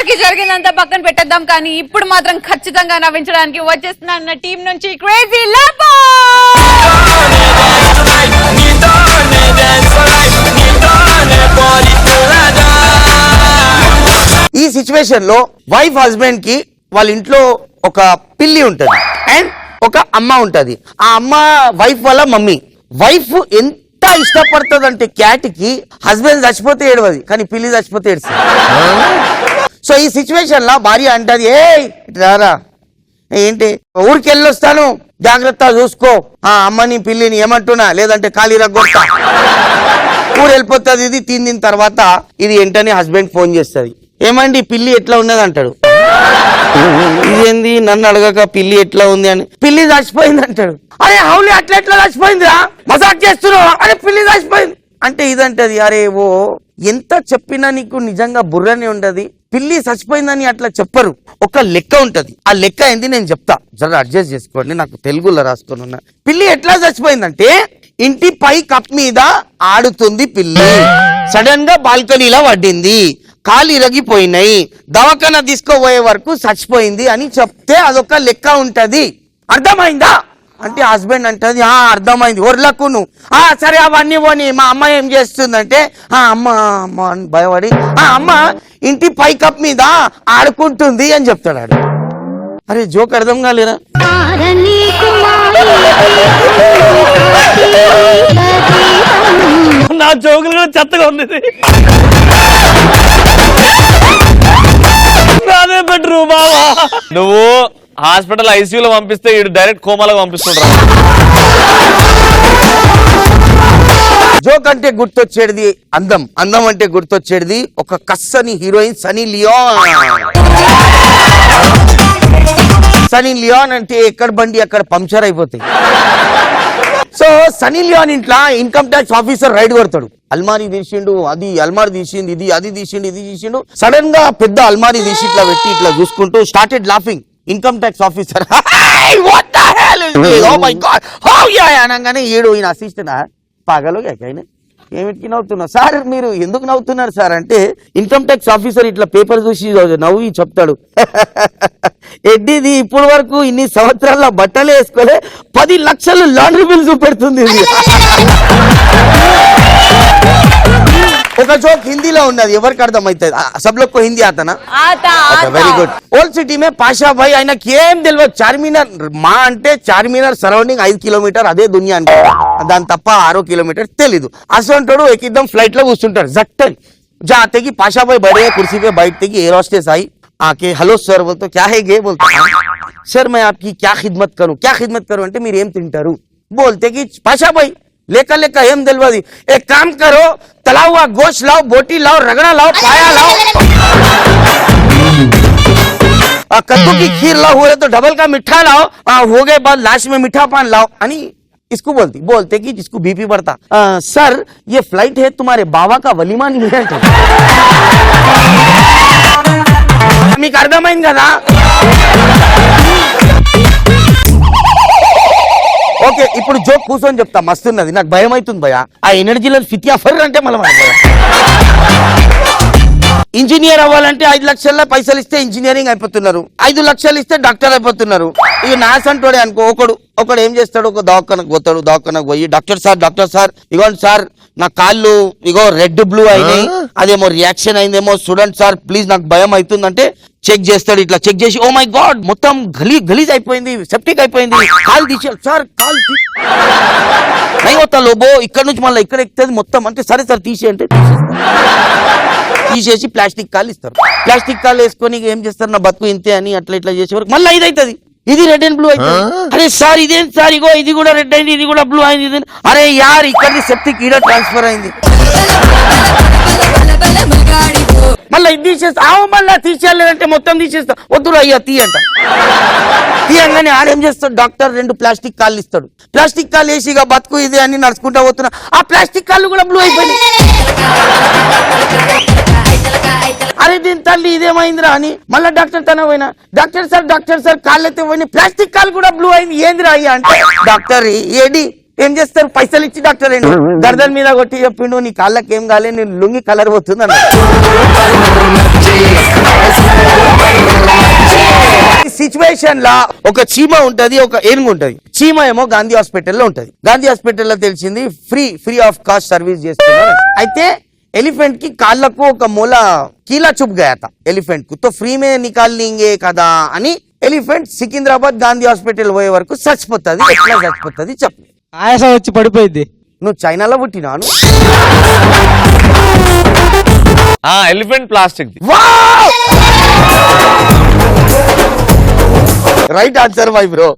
వరకు జరిగిందంతా పక్కన పెట్టేద్దాం, కానీ ఇప్పుడు మాత్రం ఖచ్చితంగా నవ్వించడానికి వచ్చేస్తున్న టీం నుంచి క్రేజీ లాపో. ఈ సిచ్యువేషన్ లో వైఫ్ హస్బెండ్ కి వాళ్ళ ఇంట్లో ఒక పిల్లి ఉంటది అండ్ ఒక అమ్మ ఉంటది. ఆ అమ్మ వైఫ్ వాళ్ళ మమ్మీ. వైఫ్ ఎంత ఇష్టపడుతుంది అంటే క్యాట్ కి, హస్బెండ్ చచ్చిపోతే ఏడవది కానీ పిల్లి చచ్చిపోతే ఏడుస్తుంది. సో ఈ సిచ్యువేషన్ లో భార్య అంటది, ఏ రారా ఏంటి ఊరికి వెళ్ళొస్తాను జాగ్రత్త చూసుకో, ఆ అమ్మని పిల్లిని ఏమంటున్నా లేదంటే ఖాళీ రగ్గొడతా. ఊరు వెళ్ళిపోతుంది. ఇది తిందిన తర్వాత ఇది వెంటనే హస్బెండ్ ఫోన్ చేస్తుంది, ఏమండి పిల్లి ఎట్లా ఉన్నది అంటాడు. ఇదేంది నన్ను అడగక పిల్లి ఎట్లా ఉంది అని. పిల్లి చచ్చిపోయింది అంటాడు. అరే హౌలీ అట్లా ఎట్లా చచ్చిపోయిందిరా, మజాక్ చేస్తున్నావు, అరే పిల్లి చచ్చిపోయింది అంటే ఇదంటది. అరే ఓ ఎంత చెప్పినా నీకు నిజంగా బుర్రనే ఉండదు. పిల్లి చచ్చిపోయిందని అట్లా చెప్పరు, ఒక లెక్క ఉంటది. ఆ లెక్క ఏంది నేను చెప్తా, జర అడ్జస్ట్ చేసుకోండి, నాకు తెలుగులో రాసుకొని ఉన్నా. పిల్లి ఎట్లా చచ్చిపోయిందంటే, ఇంటి పై కప్ మీద ఆడుతుంది పిల్లి, సడన్ గా బాల్కనీలో పడ్డింది, కాలు ఇరగిపోయినాయి, దవాఖాన తీసుకోబోయే వరకు చచ్చిపోయింది అని చెప్తే అదొక లెక్క ఉంటది. అర్థమైందా అంటే హస్బెండ్ అంటది, అర్థమైంది ఒర్లకు నువ్వు, సరే అవన్నీ పోని మా అమ్మ ఏం చేస్తుందంటే, అమ్మ అమ్మ అని భయపడి అమ్మ ఇంటి పై కప్ మీద ఆడుకుంటుంది అని చెప్తాడు. అరే జోక్ అర్థం కాలేరా? నా జోకులు కూడా చెత్తగా ఉంది. అదే బెటరు బావా. నువ్వు హాస్పిటల్ ఐసీయూలో పంపిస్తే వీడు డైరెక్ట్ కోమాలకు పంపిస్తుండ్రా. జోక్ అంటే గుర్తొచ్చేది అందం, అందం అంటే గుర్తొచ్చేది ఒక కస్సని heroine Sunny Leone. Sunny Leone అంటే ఎక్కడ బండి అక్కడ పంక్చర్ అయిపోతాయి. సో సనీ లియోన్ ఇంట్లో ఇన్కమ్ ట్యాక్స్ ఆఫీసర్ రైడ్ కొడతాడు. అల్మారీ తీసిండు, అది అల్మారీ తీసిండు, ఇది అది తీసిండు, ఇది తీసిండు. సడన్ గా పెద్ద అల్మారీ తీసి ఇట్లా పెట్టి ఇట్లా చూసుకుంటూ started laughing. Income tax officer అనగానే ఏడు ఈయన అసిస్టెంట్ పాగలో ఆయన ఏమిటికి నవ్వుతున్నారు సార్, మీరు ఎందుకు నవ్వుతున్నారు సార్ అంటే, ఇన్కమ్ ట్యాక్స్ ఆఫీసర్ ఇట్లా పేపర్ చూసి నవ్వి చెప్తాడు, ఎడ్డిది ఇప్పుడు వరకు ఇన్ని సంవత్సరాల్లో బట్టలు వేసుకోలే 10 లక్షలు లాండ్రీ బిల్ చూపెడుతుంది. ఒక జోక్ హిందీలో ఉన్నది, ఎవరికి అర్థమవుతుంది? సబ్ లోగ్ కో హిందీ ఆతానా? Very good. ఓల్డ్ సిటీ మే పాషా భాయ్ ఆయనకి ఏం తెలియదు. చార్మినార్ మా అంటే చార్మినార్ సరౌండింగ్ 5 కిలోమీటర్ అదే దునియా అంటే, దాని తప్ప 6 కిలోమీటర్ తెలీదు. అసంటాడు ఎక్కిద్దాం ఫ్లైట్ లో కూర్చుంటాడు. జట్టని जाते कि पाशा भाई बड़े कुर्सी पे बैठते कि एयर होस्टेस आई आके हेलो सर बोलते क्या है गे, बोलते सर मैं आपकी क्या खिदमत करूं, क्या खिदमत करूं అంటే మీరు ఏం తింటారు, बोलते कि पाशा भाई लेकर लेकर एम दिलवादी एक काम करो, तला हुआ गोश्त लाओ, बोटी लाओ, रगड़ा लाओ, पाया लाओ, कद्दू की खीर लाओ, हो रहे तो डबल का मिठा लाओ, हो गए बाद लास्ट में मीठा पान लाओ अनि इसको बोलते कि जिसको बीपी बढ़ता, सर ये फ्लाइट है तुम्हारे बाबा का वलीमा नहीं है. మీకు అర్థమైంది కదా? ఓకే ఇప్పుడు జోక్ కూర్చొని చెప్తా, మస్తున్నది, నాకు భయం అవుతుంది భయ. ఆ ఎనర్జీలో ఫితియా ఫర్ అంటే మళ్ళీ ఇంజనీర్ అవ్వాలంటే 5 లక్షల పైసలు ఇస్తే ఇంజనీరింగ్ అయిపోతున్నారు, 5 లక్షలు ఇస్తే డాక్టర్ అయిపోతున్నారు. ఇక నాస్ అంటోడే అనుకో, ఒకడు ఏం చేస్తాడు, ఒక దవాఖానకు పోతాడు, దవాఖానకు పోయి డాక్టర్ సార్ ఇగోండి సార్ నా కాళ్ళు ఇగో రెడ్ బ్లూ అయినాయి, అదేమో రియాక్షన్ అయిందేమో చూడండి సార్ ప్లీజ్ నాకు భయం అవుతుందంటే చెక్ చేస్తాడు. ఇట్లా చెక్ చేసి ఓ మై గాడ్ మొత్తం గలీజ్ అయిపోయింది, సెప్టిక్ అయిపోయింది, కాలు తీసేయాలి సార్, కాలు నైవతా లోబో ఇక్కడ నుంచి మళ్ళీ ఇక్కడ ఎక్కుతుంది మొత్తం అంటే, సరే సార్ తీసేయంటే తీసేసి ప్లాస్టిక్ కాలు ఇస్తారు. ప్లాస్టిక్ కాలు వేసుకొని ఏం చేస్తారు, నా బతుకు ఇంతే అని అట్లా ఇట్లా చేసే వరకు మళ్ళీ ఇది అవుతుంది, ఇది రెడ్ అండ్ బ్లూ అవుతుంది. అరే సార్ ఇదేంటి సార్, ఇగో ఇది కూడా రెడ్ అయింది, ఇది కూడా బ్లూ అయింది, అరే యార్ ఇక్కడికి సెప్టిక్ ఈడ ట్రాన్స్ఫర్ అయింది, మళ్ళీ ఇది తీసేస్తా, మళ్ళీ తీసేయాలంటే మొత్తం తీసేస్తా, వద్దురు అయ్యా తీయంట. తీయంగానే ఆడేం చేస్తాడు, డాక్టర్ 2 ప్లాస్టిక్ కాళ్ళు ఇస్తాడు. ప్లాస్టిక్ కాళ్ళు వేసి ఇక బతుకు ఇదే అని నడుచుకుంటా పోతున్నా, ఆ ప్లాస్టిక్ కాళ్ళు కూడా బ్లూ అయిపోయినాయి. అరే దీని తల్లి ఇదేమైందిరా అని మళ్ళీ డాక్టర్ తన పోయినా, డాక్టర్ సార్ కాళ్ళు అయితే పోయినాయి, ప్లాస్టిక్ కాళ్ళు కూడా బ్లూ అయింది, ఏందిరా అయ్యా అంటే, డాక్టర్ ఏడి ఏం చేస్తారు, పైసలు ఇచ్చి డాక్టర్ ఏంటి గర్దన్ మీద కొట్టి చెప్పిండు నీ కాళ్ళకి ఏం కాలే, నేను లుంగి కలర్ పోతుంది అన్నాడు. సిచ్యువేషన్ లా ఒక చీమ ఉంటది, ఒక ఏనుగు ఉంటది. చీమ ఏమో గాంధీ హాస్పిటల్లో ఉంటది. గాంధీ హాస్పిటల్లో తెలిసింది ఫ్రీ ఆఫ్ కాస్ట్ సర్వీస్ చేస్తున్నారు. అయితే एलिफेंट की కాళ్ళకు ఒక మూల కీలా చుప్ గయా తా ఎలిఫెంట్ కు, తో ఫ్రీ మే నికాల్ లేంగే కదా అని ఎలిఫెంట్ సికింద్రాబాద్ గాంధీ హాస్పిటల్ పోయే వరకు చచ్చిపోతుంది. ఎట్లా చచ్చిపోతుంది చెప్పు. ఆయాసం వచ్చి పడిపోయింది. నువ్వు చైనాలో పుట్టినాను. Elephant plastic. Right answer my bro.